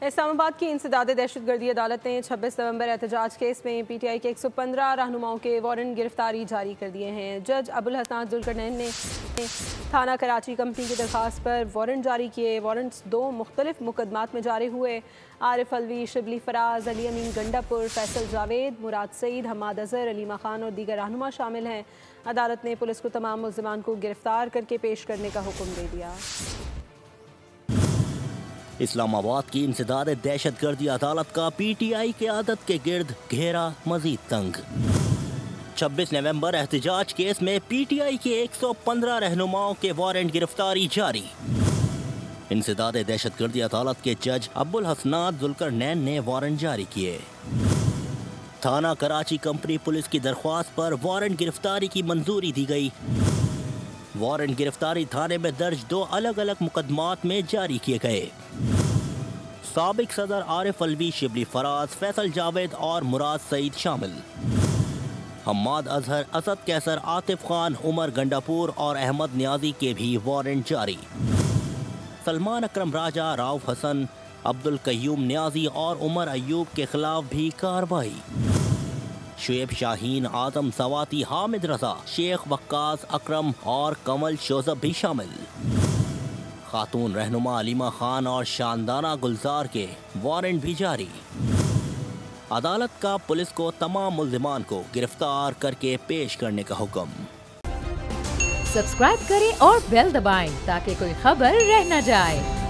इस्लामाबाद की इंसदाद दहशतगर्दी अदालत ने 26 नवंबर एहतजाज केस में PTI के 115 रहनुमाओं के वारंट गिरफ्तारी जारी कर दिए हैं। जज अबुल हसन जुल्करनैन ने थाना कराची कंपनी की दरख्वास्त पर वारंट जारी किए। वारंट्स 2 मुख्तलिफ मुकदमात में जारी हुए। आरिफ अलवी, शिबली फराज, अली अमीन गंडापुर, फैसल जावेद, मुराद सईद, हमाद अजहर, अलीमा खान और दीगर रहनुमा शामिल हैं। अदालत ने पुलिस को तमाम मुल्ज़िमान को गिरफ्तार करके पेश करने का हुक्म दे दिया। इस्लामाबाद की इंसदाद दहशतगर्दी अदालत का PTI की आदत के गिर्द घेरा मजीद तंग। 26 नवंबर एहतजाज केस में PTI के 115 रहनुमाओं के वारंट गिरफ्तारी जारी। इंसदाद दहशतगर्दी अदालत के जज अबुल हसन जुल्करनैन ने वारंट जारी किए। थाना कराची कंपनी पुलिस की दरख्वास्त पर वारंट गिरफ्तारी की मंजूरी दी गई। वारंट गिरफ्तारी थाने में दर्ज 2 अलग अलग मुकदमात में जारी किए गए। साबिक सदर आरिफ अलवी, शिबली फराज, फैसल जावेद और मुराद सईद शामिल। हमाद अजहर, असद कैसर, आतिफ खान, उमर गंडापुर और अहमद नियाजी के भी वारंट जारी। सलमान अकरम राजा, राउफ हसन, अब्दुल कयूम नियाजी और उमर अयूब के खिलाफ भी कार्रवाई। शुएब शाहीन, आदम सवाती, हामिद रजा, शेख वक्कास, अकरम और कमल शोजब भी शामिल। खातून रहनुमा अलीमा खान और शानदाना गुलजार के वारंट भी जारी। अदालत का पुलिस को तमाम मुल्ज़िमान को गिरफ्तार करके पेश करने का हुक्म। सब्सक्राइब करें और बेल दबाएं ताकि कोई खबर रह न जाए।